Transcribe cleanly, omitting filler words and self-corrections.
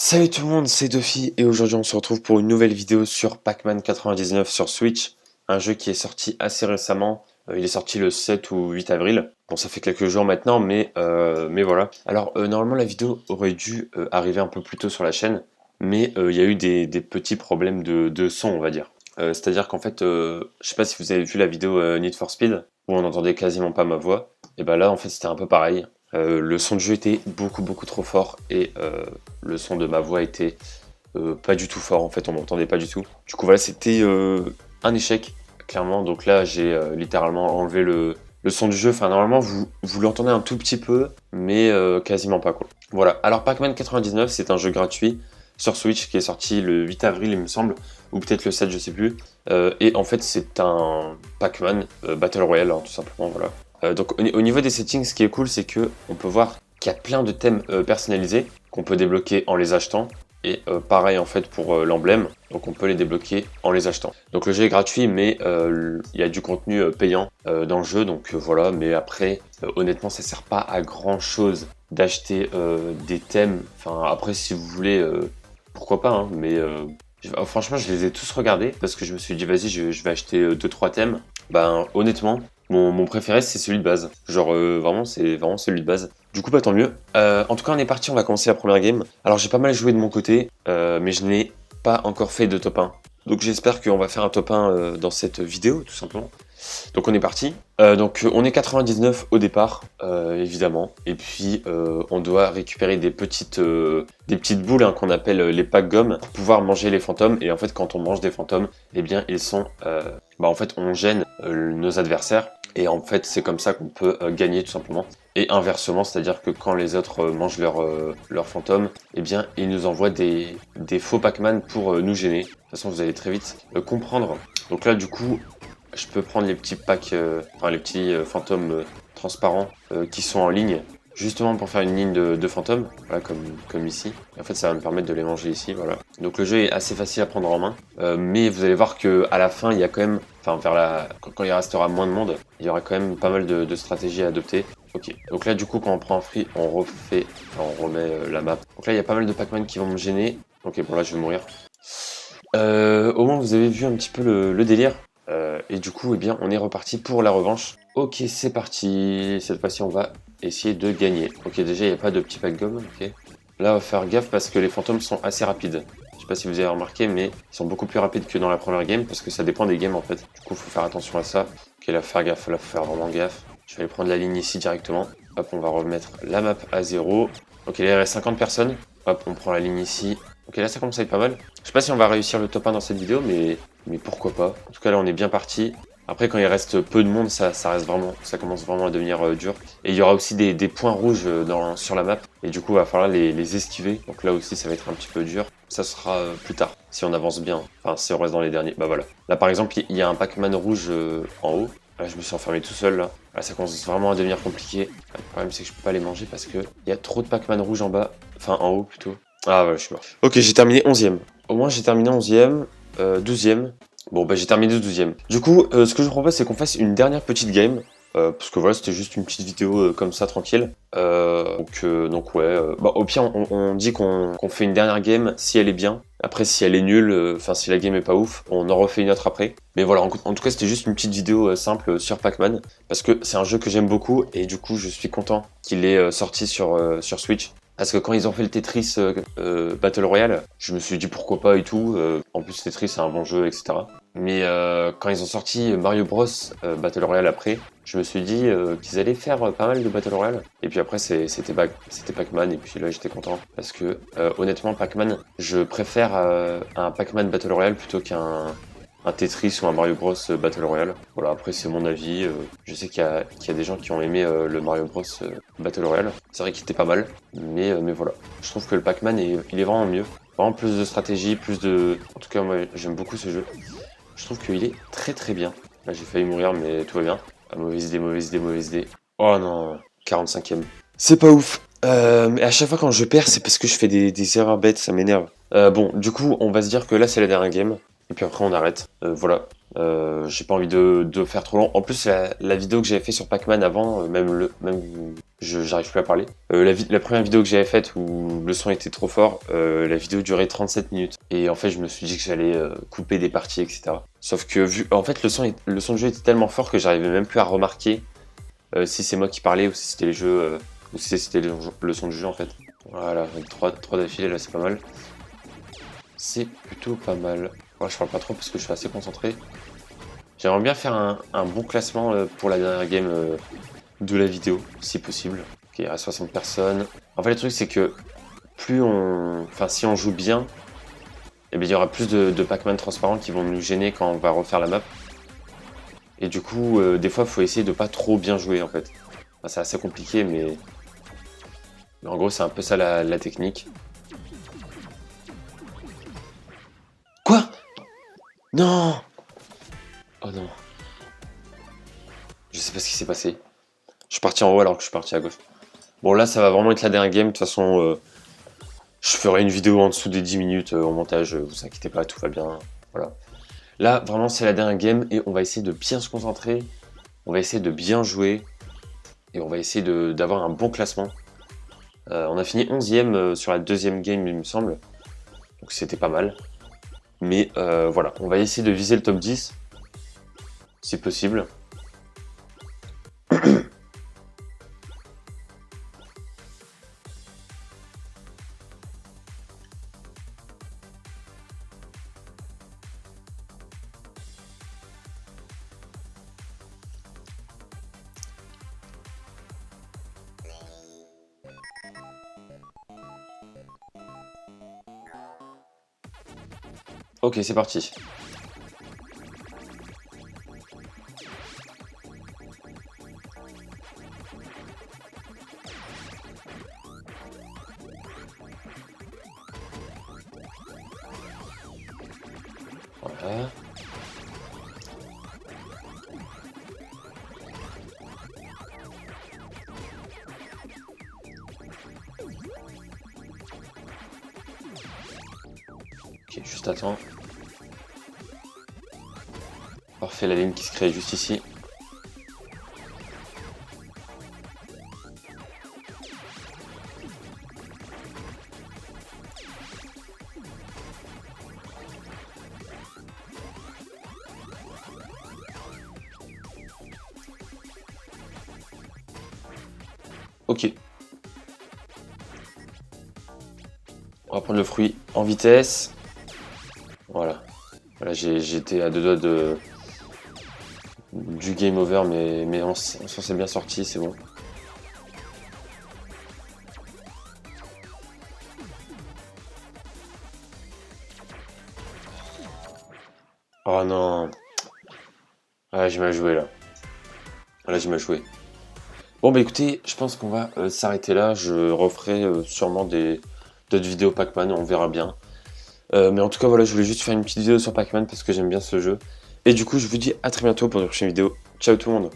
Salut tout le monde, c'est Duffy et aujourd'hui on se retrouve pour une nouvelle vidéo sur Pac-Man 99 sur Switch, un jeu qui est sorti assez récemment. Il est sorti le 7 ou 8 avril. Bon, ça fait quelques jours maintenant, mais voilà. Alors normalement la vidéo aurait dû arriver un peu plus tôt sur la chaîne, mais il y a eu des petits problèmes de son, on va dire. C'est-à-dire qu'en fait, je sais pas si vous avez vu la vidéo Need for Speed où on entendait quasiment pas ma voix. Et ben là en fait c'était un peu pareil. Le son de jeu était beaucoup trop fort et le son de ma voix était pas du tout fort, en fait on m'entendait pas du tout. Du coup voilà, c'était un échec clairement. Donc là j'ai littéralement enlevé le son du jeu. Enfin normalement vous l'entendez un tout petit peu, mais quasiment pas quoi. Voilà, alors Pac-Man 99 c'est un jeu gratuit sur Switch qui est sorti le 8 avril il me semble, ou peut-être le 7 je sais plus. Et en fait c'est un Pac-Man Battle Royale hein, tout simplement, voilà. Donc au niveau des settings, ce qui est cool, c'est que on peut voir qu'il y a plein de thèmes personnalisés qu'on peut débloquer en les achetant. Et pareil en fait pour l'emblème, donc on peut les débloquer en les achetant. Donc le jeu est gratuit, mais il y a du contenu payant dans le jeu, donc voilà. Mais après, honnêtement, ça sert pas à grand chose d'acheter des thèmes. Enfin après, si vous voulez, pourquoi pas, hein, mais franchement, je les ai tous regardés parce que je me suis dit vas-y, je vais acheter 2-3 thèmes. Ben honnêtement. Mon préféré c'est celui de base, genre vraiment c'est vraiment celui de base. Du coup bah tant mieux. En tout cas on est parti, on va commencer la première game. Alors j'ai pas mal joué de mon côté, mais je n'ai pas encore fait de top 1. Donc j'espère qu'on va faire un top 1 dans cette vidéo tout simplement. Donc on est parti. Donc on est 99 au départ, évidemment. Et puis on doit récupérer des petites boules hein, qu'on appelle les packs gomme pour pouvoir manger les fantômes. Et en fait quand on mange des fantômes, eh bien ils sont... en fait on gêne nos adversaires. Et en fait c'est comme ça qu'on peut gagner tout simplement. Et inversement, c'est-à-dire que quand les autres mangent leurs fantômes, eh bien ils nous envoient des faux Pac-Man pour nous gêner. De toute façon vous allez très vite comprendre. Donc là du coup... je peux prendre les petits packs, enfin les petits fantômes transparents qui sont en ligne, justement pour faire une ligne de fantômes, voilà, comme ici. Et en fait, ça va me permettre de les manger ici, voilà. Donc le jeu est assez facile à prendre en main, mais vous allez voir que à la fin, il y a quand même, enfin quand il restera moins de monde, il y aura quand même pas mal de stratégies à adopter. Ok, donc là du coup quand on prend un free, on remet la map. Donc là il y a pas mal de Pac-Man qui vont me gêner. Ok, bon là je vais mourir. Au moins vous avez vu un petit peu le délire. Et du coup, eh bien, on est reparti pour la revanche. Ok, c'est parti. Cette fois-ci, on va essayer de gagner. Ok, déjà, il n'y a pas de petit pack gomme. Ok. Là, on va faire gaffe parce que les fantômes sont assez rapides. Je sais pas si vous avez remarqué, mais ils sont beaucoup plus rapides que dans la première game parce que ça dépend des games en fait. Du coup, faut faire attention à ça. Ok, là, faire gaffe. Là, faut faire vraiment gaffe. Je vais aller prendre la ligne ici directement. Hop, on va remettre la map à 0. Ok, là, il reste 50 personnes. Hop, on prend la ligne ici. Ok, là, ça commence à être pas mal. Je sais pas si on va réussir le top 1 dans cette vidéo, mais pourquoi pas. En tout cas, là, on est bien parti. Après, quand il reste peu de monde, ça commence vraiment à devenir dur. Et il y aura aussi des points rouges sur la map. Et du coup, il va falloir les esquiver. Donc là aussi, ça va être un petit peu dur. Ça sera plus tard, si on avance bien. Enfin, si on reste dans les derniers. Bah voilà. Là, par exemple, il y a un Pac-Man rouge en haut. Là, je me suis enfermé tout seul, là. Là, ça commence vraiment à devenir compliqué. Le problème, c'est que je peux pas les manger parce que il y a trop de Pac-Man rouge en bas. Enfin, en haut, plutôt. Ah, ouais, je suis mort. Ok, j'ai terminé 11e. Au moins, j'ai terminé 11e. 12e. Bon, bah j'ai terminé 12e. Du coup, ce que je vous propose, c'est qu'on fasse une dernière petite game. Parce que voilà, c'était juste une petite vidéo comme ça, tranquille. Donc ouais, bah, au pire, on dit qu'on fait une dernière game si elle est bien. Après, si elle est nulle, enfin si la game est pas ouf, on en refait une autre après. Mais voilà, en tout cas, c'était juste une petite vidéo simple sur Pac-Man. Parce que c'est un jeu que j'aime beaucoup et du coup, je suis content qu'il est sorti sur Switch. Parce que quand ils ont fait le Tetris Battle Royale, je me suis dit pourquoi pas et tout. En plus Tetris c'est un bon jeu, etc. Mais quand ils ont sorti Mario Bros Battle Royale après, je me suis dit qu'ils allaient faire pas mal de Battle Royale. Et puis après c'était Pac-Man et puis là j'étais content. Parce que honnêtement Pac-Man, je préfère un Pac-Man Battle Royale plutôt qu'un Tetris ou un Mario Bros Battle Royale. Voilà, après c'est mon avis. Je sais qu'il y a des gens qui ont aimé le Mario Bros Battle Royale. C'est vrai qu'il était pas mal, mais voilà. Je trouve que le Pac-Man il est vraiment mieux. Vraiment plus de stratégie, plus de... En tout cas, moi j'aime beaucoup ce jeu. Je trouve qu'il est très bien. Là j'ai failli mourir, mais tout va bien. Ah, mauvaise idée, mauvaise idée, mauvaise idée. Oh non, 45e. C'est pas ouf. Mais à chaque fois quand je perds, c'est parce que je fais des erreurs bêtes, ça m'énerve. Bon, du coup, on va se dire que là c'est la dernière game. Et puis après on arrête, voilà. J'ai pas envie de faire trop long. En plus, la vidéo que j'avais fait sur Pac-Man avant, j'arrive plus à parler. La première vidéo que j'avais faite où le son était trop fort, la vidéo durait 37 minutes. Et en fait, je me suis dit que j'allais couper des parties, etc. Sauf que en fait, le son du jeu était tellement fort que j'arrivais même plus à remarquer si c'est moi qui parlais ou si c'était les jeux, ou si c'était le son du jeu en fait. Voilà, 3 d'affilée là, c'est pas mal. C'est plutôt pas mal. Ouais, je parle pas trop parce que je suis assez concentré. J'aimerais bien faire un bon classement pour la dernière game de la vidéo, si possible. Ok, à 60 personnes. En fait, le truc, c'est que si on joue bien, eh bien, il y aura plus de Pac-Man transparents qui vont nous gêner quand on va refaire la map. Et du coup, des fois, il faut essayer de pas trop bien jouer, en fait. Enfin, c'est assez compliqué, mais en gros, c'est un peu ça la technique. Quoi? Non! Oh non. Je sais pas ce qui s'est passé. Je suis parti en haut alors que je suis parti à gauche. Bon, là, ça va vraiment être la dernière game. De toute façon, je ferai une vidéo en dessous des 10 minutes au montage. Vous inquiétez pas, tout va bien. Voilà. Là, vraiment, c'est la dernière game et on va essayer de bien se concentrer. On va essayer de bien jouer. Et on va essayer d'avoir un bon classement. On a fini 11ème sur la deuxième game, il me semble. Donc, c'était pas mal. Mais voilà, on va essayer de viser le top 10. Si possible. Ok, c'est parti. Voilà. Ok, juste attends. Parfait, la ligne qui se crée juste ici. Ok. On va prendre le fruit en vitesse. Voilà. Voilà, j'étais à deux doigts du game over, mais on s'en s'est bien sorti, c'est bon. Oh non. Ah, j'ai mal joué là. Là, j'ai mal joué. Bon, bah écoutez, je pense qu'on va s'arrêter là. Je referai sûrement d'autres vidéos Pac-Man, on verra bien. Mais en tout cas, voilà, je voulais juste faire une petite vidéo sur Pac-Man parce que j'aime bien ce jeu. Et du coup, je vous dis à très bientôt pour une prochaine vidéo. Ciao tout le monde!